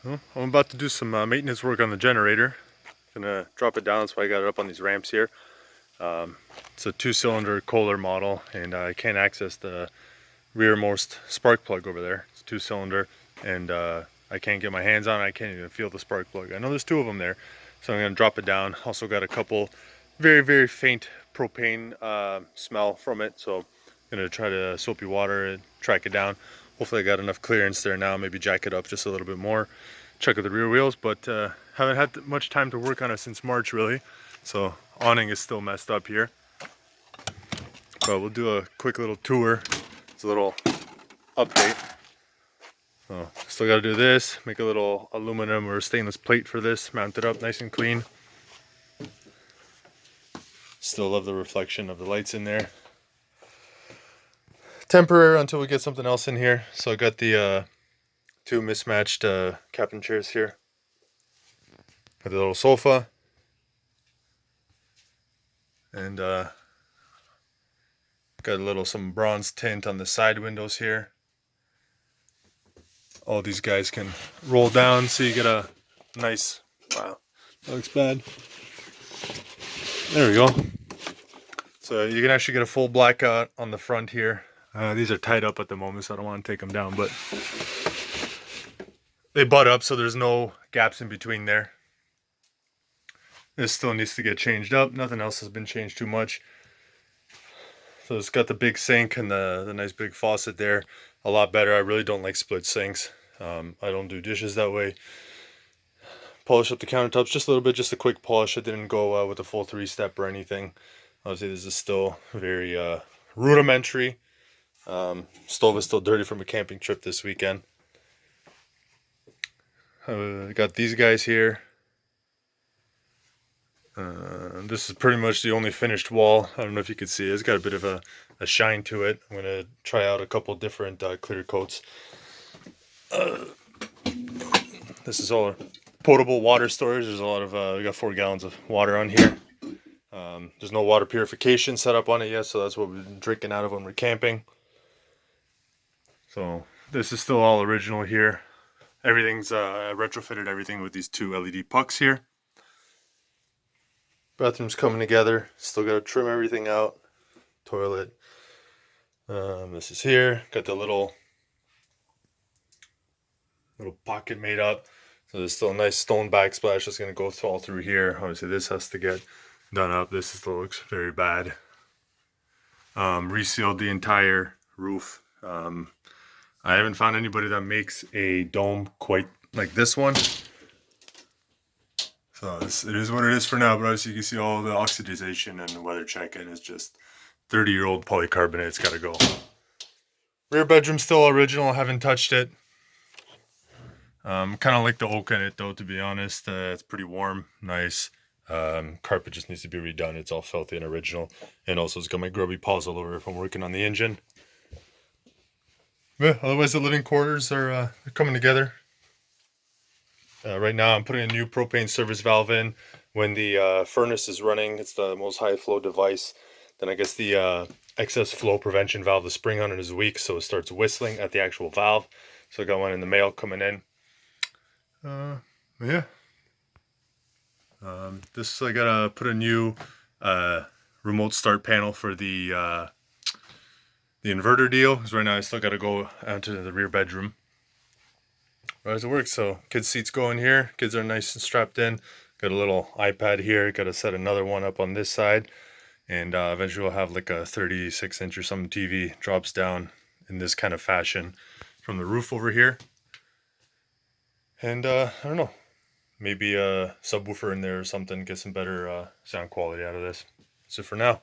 Well, I'm about to do some maintenance work on the generator. Gonna drop it down, so I got it up on these ramps here. It's a 2-cylinder Kohler model, and I can't access the rearmost spark plug over there. It's 2-cylinder, and I can't get my hands on it. I can't even feel the spark plug. I know there's 2 of them there, so I'm gonna drop it down. Also got a couple very faint propane smell from it, so I'm gonna try to soapy water and track it down. Hopefully I got enough clearance there now, maybe jack it up just a little bit more. Check with the rear wheels, but haven't had much time to work on it since March really. So awning is still messed up here. But we'll do a quick little tour. It's a little update. So still gotta do this, make a little aluminum or stainless plate for this, mount it up nice and clean. Still love the reflection of the lights in there. Temporary until we get something else in here. So I got the 2 mismatched captain chairs here. Got the little sofa. And got a little some bronze tint on the side windows here. All these guys can roll down so you get a nice, wow, that looks bad. There we go. So you can actually get a full blackout on the front here. These are tied up at the moment, so I don't want to take them down, but they butt up, so there's no gaps in between there. This still needs to get changed up. Nothing else has been changed too much. So it's got the big sink and the nice big faucet there. A lot better. I really don't like split sinks. I don't do dishes that way. Polish up the countertops just a little bit, just a quick polish. I didn't go with a full 3-step or anything. Obviously this is still very rudimentary. Stove is still dirty from a camping trip this weekend. Got these guys here. This is pretty much the only finished wall. I don't know if you can see it. It's got a bit of a shine to it. I'm going to try out a couple different clear coats. This is all potable water storage. There's a lot of, we got 4 gallons of water on here. There's no water purification set up on it yet, so that's what we've been drinking out of when we're camping. So this is still all original here. Everything's retrofitted everything with these 2 LED pucks here. Bathroom's coming together. Still got to trim everything out. Toilet. This is here. Got the little pocket made up. So there's still a nice stone backsplash that's going to go all through here. Obviously this has to get done up. This still looks very bad. Resealed the entire roof. I haven't found anybody that makes a dome quite like this one. So it is what it is for now, but obviously you can see all the oxidization and the weather check-in is just 30-year-old polycarbonate. It's got to go. Rear bedroom still original. Haven't touched it. Kind of like the oak in it though, to be honest. It's pretty warm, nice. Carpet just needs to be redone. It's all filthy and original. And also it's got my grubby paws all over if I'm working on the engine. Yeah, otherwise the living quarters are coming together. Right now I'm putting a new propane service valve in. When the furnace is running, it's the most high flow device. Then I guess the excess flow prevention valve, the spring on it is weak, so it starts whistling at the actual valve. So I got one in the mail coming in. Yeah. This I gotta put a new remote start panel for the inverter deal, because right now I still gotta go out to the rear bedroom. But as it works, so kids' seats go in here. Kids are nice and strapped in. Got a little iPad here. Got to set another one up on this side, and eventually we'll have like a 36-inch or some TV. Drops down in this kind of fashion from the roof over here. And I don't know, maybe a subwoofer in there or something. Get some better sound quality out of this. That's it for now.